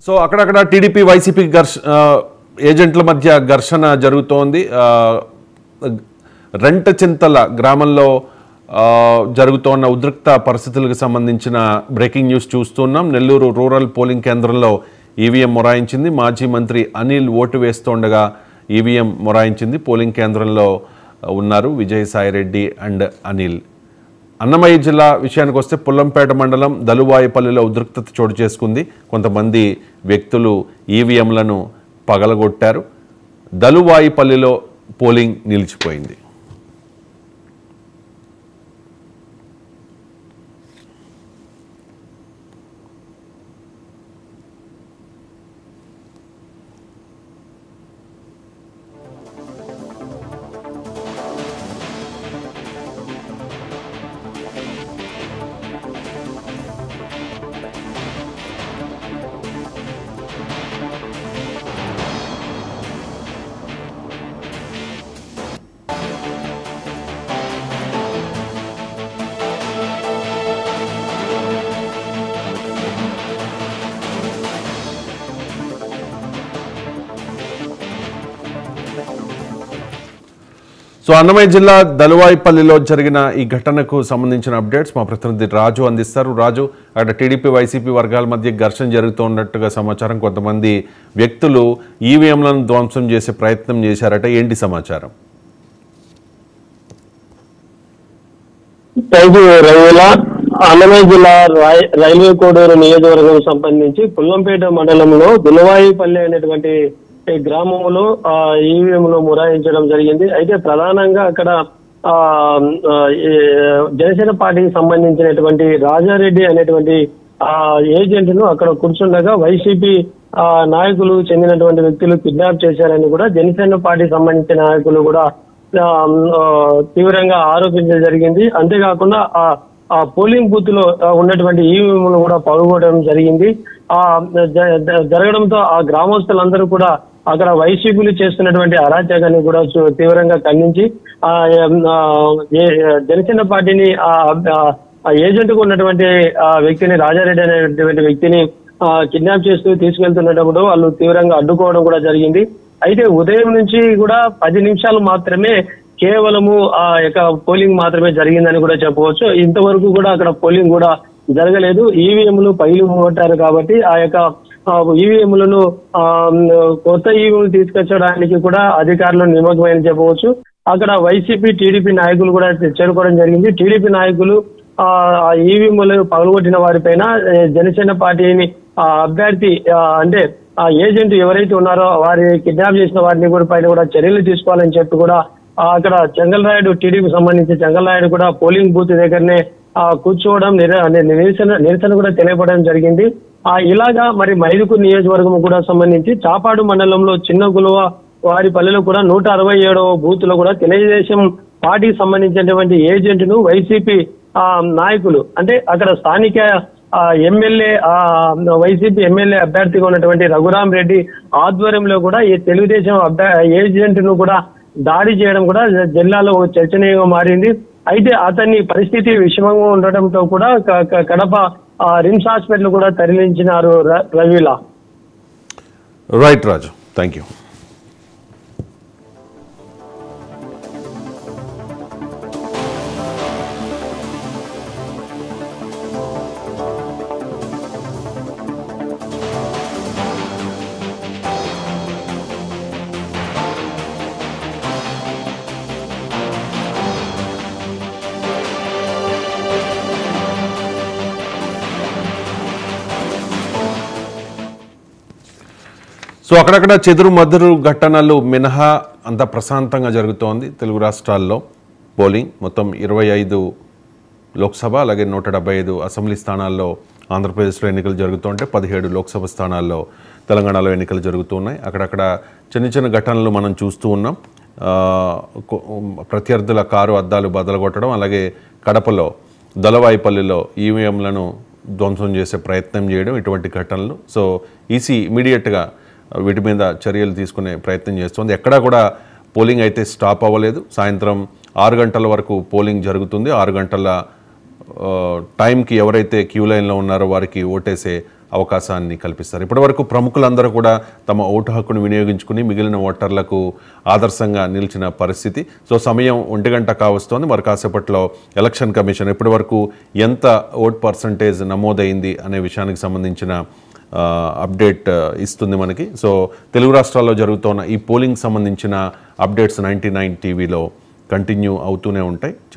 So అక్కడక్కడ TDP YCP ఏజెంట్ల మధ్య ఘర్షణ జరుగుతోంది. రెంటచింతల గ్రామంలో జరుగుతోన్న ఉద్రిక్త పరిస్థితులకు సంబంధించిన బ్రేకింగ్ న్యూస్ చూస్తున్నాం. నెల్లూరు రూరల్ పోలింగ్ కేంద్రంలో ఈవీఎం మొరాయించింది. మాజీ మంత్రి అనిల్ ఓటు వేస్తుండగా ఈవీఎం మొరాయించింది. పోలింగ్ కేంద్రంలో ఉన్నారు విజయసాయిరెడ్డి అండ్ అనిల్. అన్నమయ్య జిల్లా విషయానికి వస్తే పుల్లంపేట మండలం దలువాయిపల్లిలో ఉద్రిక్తత చోటు చేసుకుంది. కొంతమంది వ్యక్తులు ఈవీఎంలను పగలగొట్టారు. దలువాయిపల్లిలో పోలింగ్ నిలిచిపోయింది. సో అన్నమయ్య జిల్లా దలువాయిపల్లిలో జరిగిన ఈ ఘటనకు సంబంధించిన అప్డేట్స్ మా ప్రతినిధి రాజు అందిస్తారు. రాజు, అక్కడ టీడీపీ వైసీపీ వర్గాల మధ్య ఘర్షణ జరుగుతున్నట్టుగా సమాచారం. కొంతమంది వ్యక్తులు ఈవీఎంలను ధ్వంసం చేసే ప్రయత్నం చేశారట. ఏంటి సమాచారం? అన్నమయ్య జిల్లా రైల్వే కోడూరు నియోజకవర్గం సంబంధించి పుల్లంపేట మండలంలో దులవాయిపల్లి అనేటువంటి గ్రామంలో ఈవీఎంలు మొరాయించడం జరిగింది. అయితే ప్రధానంగా అక్కడ జనసేన పార్టీకి సంబంధించినటువంటి రాజారెడ్డి అనేటువంటి ఏజెంట్ ను అక్కడ కూర్చుండగా వైసీపీ నాయకులు చెందినటువంటి వ్యక్తులు కిడ్నాప్ చేశారని కూడా జనసేన పార్టీకి సంబంధించిన నాయకులు కూడా తీవ్రంగా ఆరోపించడం జరిగింది. అంతేకాకుండా ఆ పోలింగ్ బూత్ లో ఉన్నటువంటి ఈవీఎంలు కూడా పగలగొట్టడం జరిగింది. జరగడంతో ఆ గ్రామస్తులందరూ కూడా అక్కడ వైసీపీలు చేస్తున్నటువంటి అరాచకాన్ని కూడా తీవ్రంగా ఖండించి జనసేన పార్టీని ఏజెంట్ కు ఉన్నటువంటి వ్యక్తిని రాజారెడ్డి అనేటువంటి వ్యక్తిని కిడ్నాప్ చేస్తూ తీసుకెళ్తున్నప్పుడు వాళ్ళు తీవ్రంగా అడ్డుకోవడం కూడా జరిగింది. అయితే ఉదయం నుంచి కూడా 10 నిమిషాలు మాత్రమే కేవలము ఆ యొక్క పోలింగ్ మాత్రమే జరిగిందని కూడా చెప్పవచ్చు. ఇంతవరకు కూడా అక్కడ పోలింగ్ కూడా జరగలేదు. ఈవీఎంలు పగిలిపోతారు కాబట్టి ఆ యొక్క ఈవీఎంలను కొత్త ఈవీఎంలు తీసుకొచ్చడానికి కూడా అధికారులు నిమగ్నమని చెప్పవచ్చు. అక్కడ వైసీపీ టీడీపీ నాయకులు కూడా చేరుకోవడం జరిగింది. టీడీపీ నాయకులు ఈవీఎంలు పగలగొట్టిన వారిపైన జనసేన పార్టీని అభ్యర్థి అంటే ఆ ఏజెంట్ ఎవరైతే ఉన్నారో వారి కిడ్నాప్ చేసిన వారిని కూడా పైన కూడా చర్యలు తీసుకోవాలని చెప్పి కూడా అక్కడ చెంగల్రాయుడు టీడీపీ సంబంధించి చెంగల్రాయుడు కూడా పోలింగ్ బూత్ దగ్గరనే కూర్చోవడం నిరసన కూడా తెలియపడడం జరిగింది. ఇలాగా మరి మైదుకూరు నియోజకవర్గం కూడా సంబంధించి చాపాడు మండలంలో చిన్న గులువ వారి పల్లెలో కూడా 167వ బూత్ లో కూడా తెలుగుదేశం పార్టీకి సంబంధించినటువంటి ఏజెంట్ ను వైసీపీ నాయకులు అంటే అక్కడ స్థానిక ఎమ్మెల్యే వైసీపీ ఎమ్మెల్యే అభ్యర్థిగా ఉన్నటువంటి రఘురామ్ రెడ్డి ఆధ్వర్యంలో కూడా ఈ తెలుగుదేశం ఏజెంట్ ను కూడా దాడి చేయడం కూడా జిల్లాలో చర్చనీయంగా మారింది. అయితే అతన్ని పరిస్థితి విషమంగా ఉండటంతో కూడా కడప రిమ్స్ హాస్పిటల్ కూడా తరలించినారు. రవిలా. Right Raju, thank you. So అక్కడక్కడ చెదురు మదురు ఘటనలు మినహా అంత ప్రశాంతంగా జరుగుతోంది తెలుగు రాష్ట్రాల్లో పోలింగ్. మొత్తం 25 లోక్సభ అలాగే 175 అసెంబ్లీ స్థానాల్లో ఆంధ్రప్రదేశ్లో ఎన్నికలు జరుగుతుంటే 17 లోక్సభ స్థానాల్లో తెలంగాణలో ఎన్నికలు జరుగుతున్నాయి. అక్కడక్కడ చిన్న చిన్న ఘటనలు మనం చూస్తూ ఉన్నాం. ప్రత్యర్థుల కారు అద్దాలు బదలగొట్టడం, అలాగే కడపలో దళవాయిపల్లిలో ఈవీఎంలను ధ్వంసం చేసే ప్రయత్నం చేయడం, ఇటువంటి ఘటనలు. సో ఈసీ ఇమీడియట్గా వీటి మీద చర్యలు తీసుకునే ప్రయత్నం చేస్తుంది. ఎక్కడా కూడా పోలింగ్ అయితే స్టాప్ అవ్వలేదు. సాయంత్రం 6 గంటల వరకు పోలింగ్ జరుగుతుంది. 6 గంటల టైంకి ఎవరైతే క్యూ లైన్లో ఉన్నారో వారికి ఓటేసే అవకాశాన్ని కల్పిస్తారు. ఇప్పటివరకు ప్రముఖులందరూ కూడా తమ ఓటు హక్కును వినియోగించుకుని మిగిలిన ఓటర్లకు ఆదర్శంగా నిలిచిన పరిస్థితి. సో సమయం 1 గంట కావస్తోంది. మరి కాసేపట్లో ఎలక్షన్ కమిషన్ ఇప్పటివరకు ఎంత ఓట్ పర్సంటేజ్ నమోదైంది అనే విషయానికి సంబంధించిన అప్డేట్ ఇస్తుంది మనకి. సో తెలుగు రాష్ట్రాల్లో జరుగుతున్న ఈ పోలింగ్ సంబంధించిన అప్డేట్స్ 99 టీవీలో కంటిన్యూ అవుతూనే ఉంటాయి.